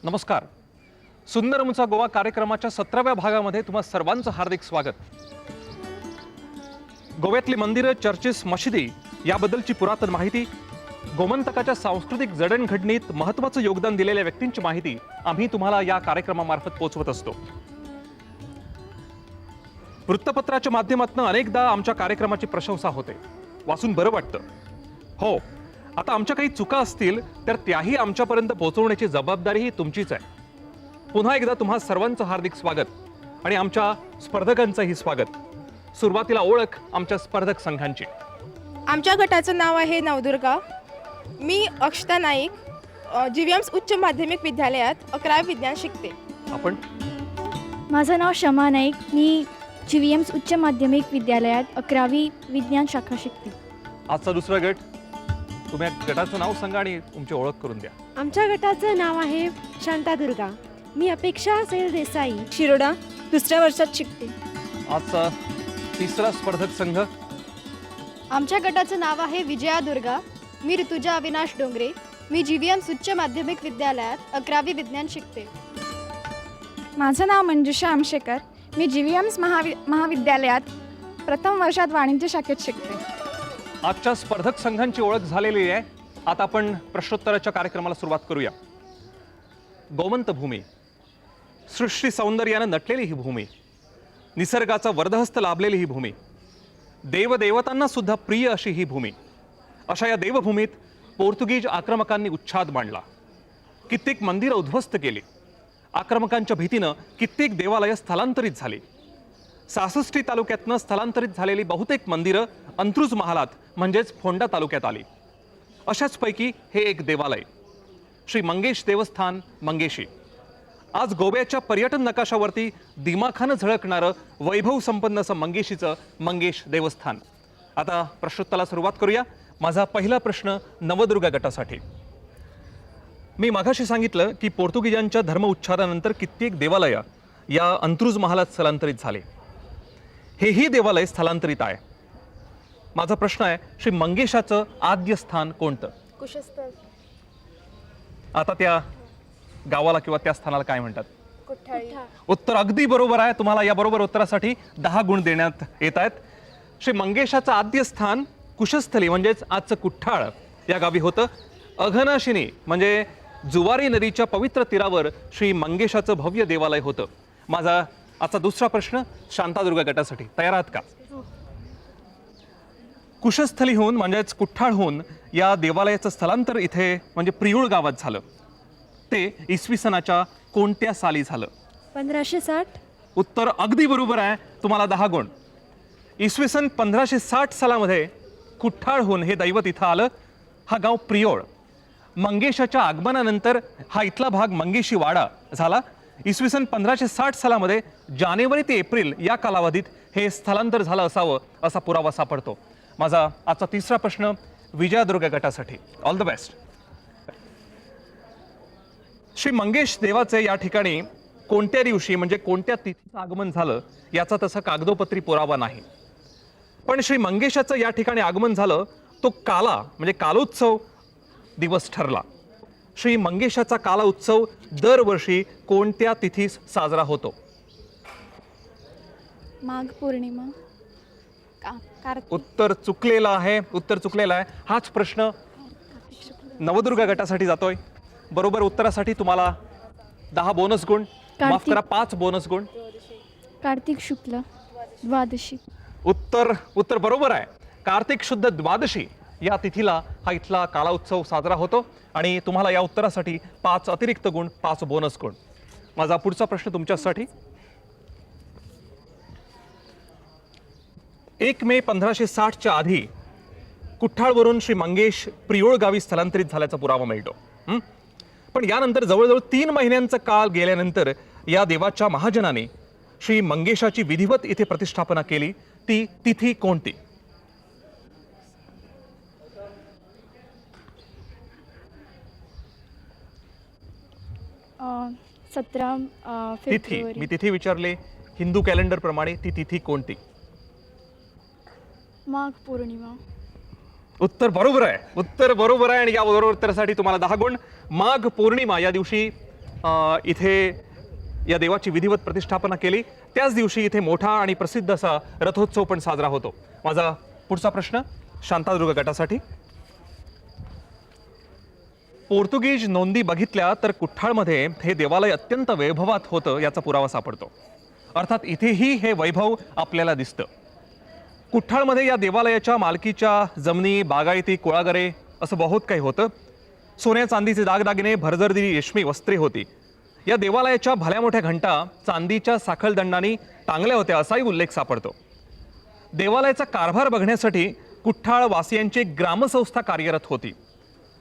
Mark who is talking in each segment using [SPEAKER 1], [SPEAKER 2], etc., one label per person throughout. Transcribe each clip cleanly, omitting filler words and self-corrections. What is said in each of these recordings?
[SPEAKER 1] नमस्कार. सुंदरमचा गोवा कार्यक्रमाच्या 17व्या भागामध्ये तुम्हा सर्वांचं हार्दिक स्वागत. गोव्यातली मंदिरं, चर्चेस, मशिदी याबद्दलची पुरातन माहिती, गोमंतकाच्या सांस्कृतिक जडणघडणीत महत्त्वाचं योगदान दिलेल्या व्यक्तींची माहिती आम्ही तुम्हाला या कार्यक्रमामार्फत पोहोचवत असतो. वृत्तपत्राच्या माध्यमातून अनेकदा आमच्या कार्यक्रमाची प्रशंसा होते, वाचून बरं वाटतं. हो, आता आमच्या काही चुका असतील तर त्याही आमच्यापर्यंत पोहोचवण्याची जबाबदारीही तुमचीच आहे. पुन्हा एकदा तुम्हा सर्वांचं हार्दिक स्वागत आणि आमच्या स्पर्धकांचंही स्वागत. सुरुवातीला ओळख आमच्या स्पर्धक संघांची.
[SPEAKER 2] आमच्या गटाचं नाव आहे नवदुर्गा. मी अक्षता नाईक, GVMS उच्च माध्यमिक विद्यालयात 11वी विज्ञान शिकते.
[SPEAKER 1] आपण?
[SPEAKER 3] माझं नाव शमा नाईक. मी GVMS उच्च माध्यमिक विद्यालयात 11वी विज्ञान शाखा शिकते.
[SPEAKER 1] आजचा दुसरा गट. तुम्ही गटाचं नाव सांगा आणि तुमची ओळख करून द्या.
[SPEAKER 4] आमच्या गटाचं नाव आहे शांतादुर्गा. मी अपेक्षा सेल देसाई,
[SPEAKER 2] शिरोडा, दुसऱ्या वर्षात शिकते.
[SPEAKER 1] आजचा तिसरा स्पर्धक संघ.
[SPEAKER 5] आमच्या गटाचं नाव आहे विजया दुर्गा. मी ऋतुजा अविनाश डोंगरे. मी GVMS उच्च माध्यमिक विद्यालयात 11वी विज्ञान शिकते.
[SPEAKER 3] माझं नाव मंजुषा आमशेकर. मी GVMS महाविद्यालयात प्रथम वर्षात वाणिज्य शाखेत शिकते.
[SPEAKER 1] आजच्या स्पर्धक संघांची ओळख झालेली आहे. आता आपण प्रश्नोत्तराच्या कार्यक्रमाला सुरुवात करूया. गोमंत भूमी, सृष्टी सौंदर्यानं नटलेली ही भूमी, निसर्गाचा वरदहस्त लाभलेली ही भूमी, देवदेवतांना सुद्धा प्रिय अशी ही भूमी. अशा या देवभूमीत पोर्तुगीज आक्रमकांनी उच्छाद मांडला. कित्येक मंदिरं उद्ध्वस्त केली. आक्रमकांच्या भीतीनं कित्येक देवालयं स्थलांतरित झाली. 66 तालुक्यातनं स्थलांतरित झालेली बहुतेक मंदिरं अंत्रुज महालात म्हणजेच फोंडा तालुक्यात आली. अशाच पैकी हे एक देवालय, श्री मंगेश देवस्थान मंगेशी. आज गोव्याच्या पर्यटन नकाशावरती दिमाखानं झळकणारं वैभव संपन्न असं मंगेशीचं मंगेश देवस्थान. आता प्रश्नोत्तराला सुरुवात करूया. माझा पहिला प्रश्न नवदुर्गा गटासाठी. मी मागाशी सांगितलं की पोर्तुगीजांच्या धर्म उच्छादानंतर कित्येक देवालय या अंत्रुज महालात स्थलांतरित झाले. हेही देवालय स्थलांतरित आहे. माझा प्रश्न आहे, श्री मंगेशाचं आद्य स्थान कोणतं?
[SPEAKER 2] कुशस्थळ.
[SPEAKER 1] आता त्या गावाला किंवा त्या स्थानाला काय म्हणतात?
[SPEAKER 2] कुठ्ठाळी.
[SPEAKER 1] उत्तर अगदी बरोबर आहे. तुम्हाला या बरोबर उत्तरासाठी 10 गुण देण्यात येत आहेत. श्री मंगेशाचं आद्य स्थान कुशस्थली म्हणजेच आजचं कुठ्ठाळ या गावी होतं. अघनाशिनी म्हणजे जुवारी नदीच्या पवित्र तीरावर श्री मंगेशाचं भव्य देवालय होतं. माझा आजचा दुसरा प्रश्न शांतादुर्गा गटासाठी. तयार आहात का? कुशस्थलीहून म्हणजेच कुठ्ठाळहून या देवालयाचं स्थलांतर इथे म्हणजे प्रियूळ गावात झालं. ते इसवी सनाच्या कोणत्या साली झालं?
[SPEAKER 4] 1560.
[SPEAKER 1] उत्तर अगदी बरोबर आहे. तुम्हाला 10 गुण. इसवी सन 1560 सालामध्ये कुठ्ठाळहून हे दैवत इथं आलं. हा गाव प्रियोळ. मंगेशाच्या आगमनानंतर हा इथला भाग मंगेशी वाडा झाला. इसवी सन 1560 सालामध्ये जानेवारी ते एप्रिल या कालावधीत हे स्थलांतर झालं असावं असा पुरावा सापडतो. माझा आजचा तिसरा प्रश्न विजयादुर्गा गटासाठी. All the best. Shri Mangesh देवाचे या ठिकाणी कोणत्या दिवशी म्हणजे कोणत्या तिथीचं आगमन झालं याचा तसा कागदोपत्री पुरावा नाही. पण श्री मंगेशाचं या ठिकाणी आगमन झालं तो काला म्हणजे कालोत्सव दिवस ठरला. श्री मंगेशाचा काला उत्सव दरवर्षी कोणत्या तिथीस साजरा होतो?
[SPEAKER 3] माघ पौर्णिमा. कार्तिक.
[SPEAKER 1] उत्तर चुकलेलं आहे. उत्तर चुकलेलं आहे. हाच प्रश्न नवदुर्गा गटासाठी जातोय. बरोबर उत्तरासाठी तुम्हाला 10 बोनस गुण. माफ करा, 5 बोनस गुण.
[SPEAKER 3] कार्तिक शुक्ल द्वादशी.
[SPEAKER 1] उत्तर बरोबर आहे. कार्तिक शुद्ध द्वादशी या तिथीला हा इथला काला उत्सव साजरा होतो आणि तुम्हाला या उत्तरासाठी 5 अतिरिक्त गुण, 5 बोनस गुण. माझा पुढचा प्रश्न तुमच्यासाठी. 1 मे 1560च्या आधी कुठ्ठाळवरून श्री मंगेश प्रियोळ गावी स्थलांतरित झाल्याचा पुरावा मिळतो. पण यानंतर जवळजवळ 3 महिन्यांचा काळ गेल्यानंतर या देवाच्या महाजनाने श्री मंगेशाची विधिवत इथे प्रतिष्ठापना केली. ती तिथी कोणती?
[SPEAKER 3] 17
[SPEAKER 1] तिथी.
[SPEAKER 3] फेब्रुवारी.
[SPEAKER 1] मी तिथी विचारले. हिंदू कॅलेंडर प्रमाणे ती तिथी कोणती?
[SPEAKER 3] माघ पौर्णिमा.
[SPEAKER 1] उत्तर बरोबर आहे. उत्तर बरोबर आहे आणि या बरोबर उत्तरासाठी तुम्हाला 10 गुण. माघ पौर्णिमा या दिवशी इथे या देवाची विधिवत प्रतिष्ठापना केली, त्याच दिवशी इथे मोठा आणि प्रसिद्ध असा रथोत्सव पण साजरा होतो. माझा पुढचा प्रश्न शांतादुर्ग गटासाठी. पोर्तुगीज नोंदी बघितल्या तर कुठ्ठाळमध्ये हे देवालय अत्यंत वैभवात होतं याचा पुरावा सापडतो. अर्थात इथेही हे वैभव आपल्याला दिसतं. कुठ्ठाळमध्ये या देवालयाच्या मालकीच्या जमिनी, बागायती, कुळागरे असं बहुत काही होतं. सोन्या चांदीचे दागदागिने, भरजरदी रेशमी वस्त्रे होती. या देवालयाच्या भल्या मोठ्या घंटा चांदीच्या साखळदंडांनी टांगल्या होत्या असाही उल्लेख सापडतो. देवालयाचा कारभार बघण्यासाठी कुठ्ठाळ वासियांची एक ग्रामसंस्था कार्यरत होती.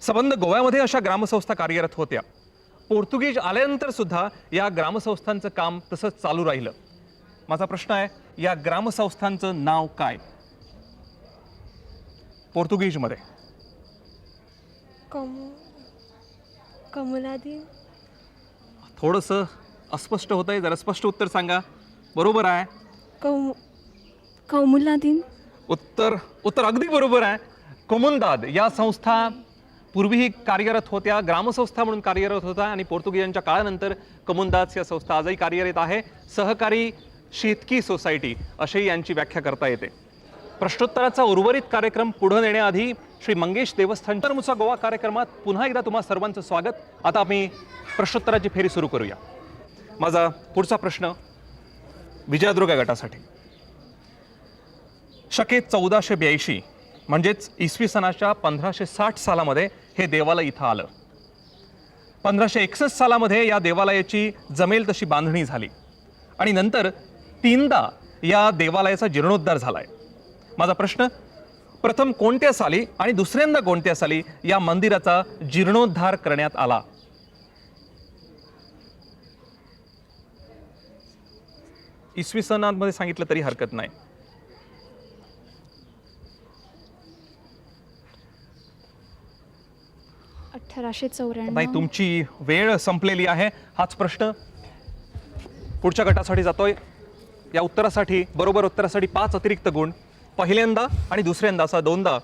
[SPEAKER 1] संबंध गोव्यामध्ये अशा ग्रामसंस्था कार्यरत होत्या. पोर्तुगीज आल्यानंतर सुद्धा या ग्रामसंस्थांचं काम तसंच चालू राहिलं. माझा प्रश्न आहे, या ग्रामसंस्थांचं नाव काय पोर्तुगीजमध्ये?
[SPEAKER 4] कमलादीन.
[SPEAKER 1] थोडंसं अस्पष्ट होतंय, जरा स्पष्ट उत्तर सांगा. बरोबर आहे.
[SPEAKER 4] कौमुलादीन.
[SPEAKER 1] उत्तर अगदी बरोबर आहे. कोमुनदाद या संस्था पूर्वीही कार्यरत होत्या, ग्रामसंस्था म्हणून कार्यरत होत्या आणि पोर्तुगीजांच्या काळानंतर कोमुनदाद या संस्था आजही कार्यरत आहे. सहकारी शेतकी सोसायटी अशी यांची व्याख्या करता येते. प्रश्नोत्तराचा उर्वरित कार्यक्रम पुढे नेण्याआधी श्री मंगेश देवस्थान अंतर्मुसा गोवा कार्यक्रमात पुन्हा एकदा तुम्हा सर्वांचं स्वागत. आता आम्ही प्रश्नोत्तराची फेरी सुरू करूया. माझा पुढचा प्रश्न विजयदुर्ग गटासाठी. शके 1482 म्हणजेच इसवी सनाच्या 1560 सालामध्ये हे देवालय इथं आलं. 1561 सालामध्ये या देवालयाची जमेल तशी बांधणी झाली आणि नंतर 3दा या देवालयाचा जीर्णोद्धार झालाय. माझा प्रश्न, प्रथम कोणत्या साली आणि दुसऱ्यांदा कोणत्या साली या मंदिराचा जीर्णोद्धार करण्यात आला? इसवी सनामध्ये सांगितलं तरी हरकत नाही.
[SPEAKER 3] नाही,
[SPEAKER 1] तुमची वेळ संपलेली आहे. हाच प्रश्न पुढच्या गटासाठी जातोय. या उत्तरासाठी, बरोबर उत्तरासाठी 5 अतिरिक्त गुण. पहिल्यांदा आणि दुसऱ्यांदा असा 2दा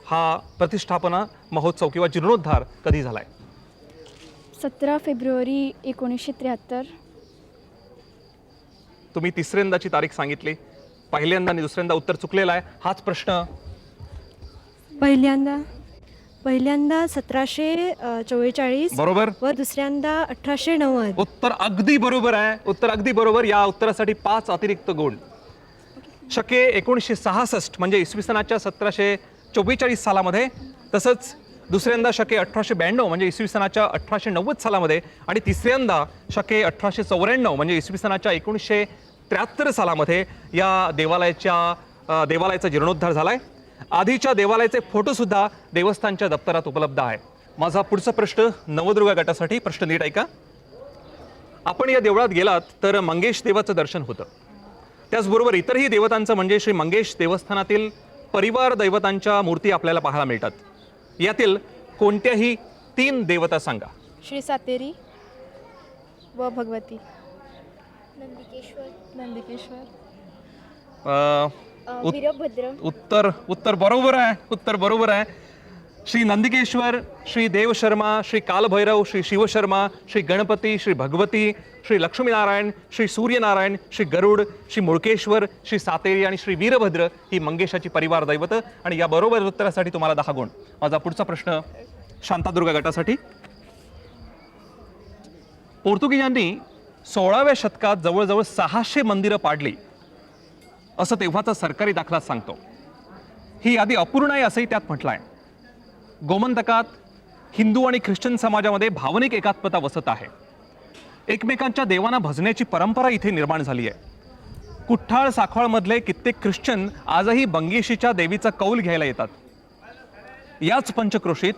[SPEAKER 1] हा प्रतिष्ठापना महोत्सव किंवा जीर्णोद्धार कधी झालाय?
[SPEAKER 3] 17 फेब्रुवारी 1973.
[SPEAKER 1] तुम्ही तिसऱ्यांदाची तारीख सांगितली. पहिल्यांदा आणि दुसऱ्यांदा उत्तर चुकलेलं आहे. हाच प्रश्न
[SPEAKER 4] पहिल्यांदा 1744
[SPEAKER 1] बरोबर
[SPEAKER 4] व दुसऱ्यांदा 1890.
[SPEAKER 1] उत्तर अगदी बरोबर आहे. उत्तर अगदी बरोबर. या उत्तरासाठी 5 अतिरिक्त गुण. शके 1966 म्हणजे इसवी सनाच्या 1744 सालामध्ये, तसंच दुसऱ्यांदा शके 1892 म्हणजे इसवी सनाच्या 1890 सालामध्ये आणि तिसऱ्यांदा शके 1894 म्हणजे इसवी सनाच्या 1973 सालामध्ये या देवालयाचा जीर्णोद्धार झालाय. आधीच्या देवालयाचे फोटो सुद्धा देवस्थानच्या दप्तरात उपलब्ध आहे. माझा पुढचा प्रश्न नवदुर्गा गटासाठी. प्रश्न नीट ऐका. आपण या देवळात गेलात तर मंगेश देवाचं दर्शन होतं. त्याचबरोबर इतरही देवतांचं म्हणजे श्री मंगेश देवस्थानातील परिवार दैवतांच्या मूर्ती आपल्याला पाहायला मिळतात. यातील कोणत्याही 3 देवता सांगा.
[SPEAKER 2] श्री सातेरी व भगवती.
[SPEAKER 5] नंदिकेश्वर.
[SPEAKER 2] वीरभद्र.
[SPEAKER 1] उत्तर बरोबर आहे. उत्तर बरोबर आहे. श्री नंदिकेश्वर, श्री देव शर्मा, श्री कालभैरव, श्री शिवशर्मा, श्री गणपती, श्री भगवती, श्री लक्ष्मीनारायण, श्री सूर्यनारायण, श्री गरुड, श्री मुळकेश्वर, श्री सातेरी आणि श्री वीरभद्र ही मंगेशाची परिवार दैवत. आणि या बरोबर उत्तरासाठी तुम्हाला 10 गुण. माझा पुढचा प्रश्न शांतादुर्गा गटासाठी. पोर्तुगीजांनी 16व्या शतकात जवळजवळ 600 मंदिरं पाडली असं तेव्हाचा सरकारी दाखला सांगतो. ही यादी अपूर्ण आहे असंही त्यात म्हटलं आहे. गोमंतकात हिंदू आणि ख्रिश्चन समाजामध्ये भावनिक एकात्मता वसत आहे. एकमेकांच्या देवांना भजण्याची परंपरा इथे निर्माण झाली आहे. कुठ्ठाळ साखळमधले कित्येक ख्रिश्चन आजही बंगेशीच्या देवीचा कौल घ्यायला येतात. याच पंचक्रोशीत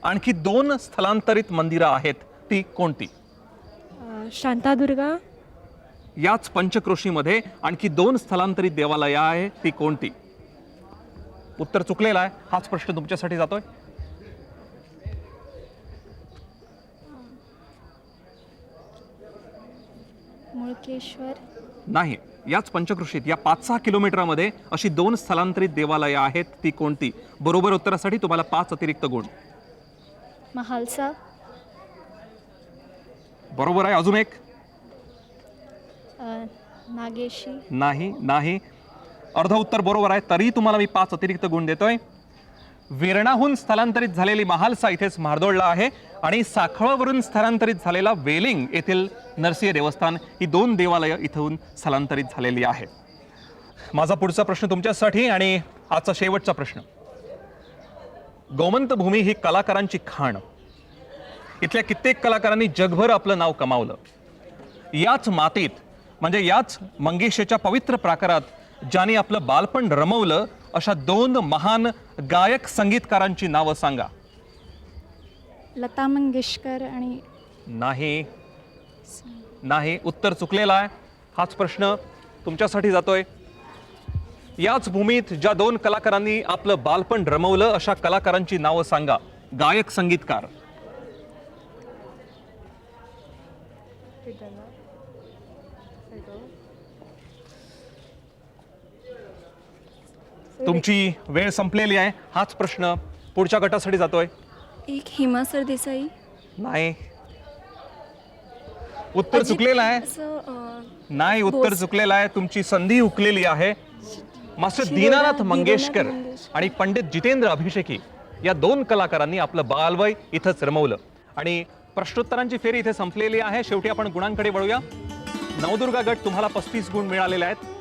[SPEAKER 1] आणखी 2 स्थलांतरित मंदिरं आहेत. ती कोणती?
[SPEAKER 4] शांतादुर्गा.
[SPEAKER 1] याच पंचक्रोशीमध्ये आणखी 2 स्थलांतरित देवालय आहे. ती कोणती? उत्तर चुकलेलं आहे. हाच प्रश्न तुमच्यासाठी जातोय.
[SPEAKER 3] मुळकेश्वर.
[SPEAKER 1] नाही. याच पंचक्रोशीत या 5-6 किलोमीटरमध्ये अशी 2 स्थलांतरित देवालय आहेत. ती कोणती? बरोबर उत्तरासाठी तुम्हाला 5 अतिरिक्त गुण.
[SPEAKER 3] महालसा.
[SPEAKER 1] बरोबर आहे. अजून एक.
[SPEAKER 5] नागेशी.
[SPEAKER 1] नाही. नाही. अर्ध उत्तर बरोबर आहे, तरी तुम्हाला मी 5 अतिरिक्त गुण देतोय. वेर्णाहून स्थलांतरित झालेली महालसा इथेच म्हारदोळला आहे आणि साखळवरून स्थलांतरित झालेला वेलिंग येथील नरसिंह देवस्थान ही 2 देवालयं इथून स्थलांतरित झालेली आहेत. माझा पुढचा प्रश्न तुमच्यासाठी आणि आजचा शेवटचा प्रश्न. गोमंत भूमी ही कलाकारांची खाण. इथल्या कित्येक कलाकारांनी जगभर आपलं नाव कमावलं. याच मातीत म्हणजे याच मंगेशेच्या पवित्र प्राकारात ज्यांनी आपलं बालपण रमवलं अशा 2 महान गायक संगीतकारांची नावं सांगा.
[SPEAKER 3] लता मंगेशकर आणि
[SPEAKER 1] नाही. नाही. उत्तर चुकलेलं आहे. हाच प्रश्न तुमच्यासाठी जातोय. याच भूमीत ज्या 2 कलाकारांनी आपलं बालपण रमवलं अशा कलाकारांची नावं सांगा. गायक संगीतकार. तुमची वेळ संपलेली आहे. हाच प्रश्न पुढच्या गटासाठी जातोय.
[SPEAKER 3] एक हिमा सरदेसाई.
[SPEAKER 1] नाही. उत्तर चुकलेलं आहे. नाही. उत्तर चुकलेलं आहे. तुमची संधी हुकलेली आहे. मास्टर दीनानाथ मंगेशकर आणि पंडित जितेंद्र अभिषेकी या 2 कलाकारांनी आपलं बालवय इथंच रमवलं. आणि प्रश्नोत्तरांची फेरी इथे संपलेली आहे. शेवटी आपण गुणांकडे वळूया. नवदुर्गा गट तुम्हाला 35 गुण मिळालेले आहेत.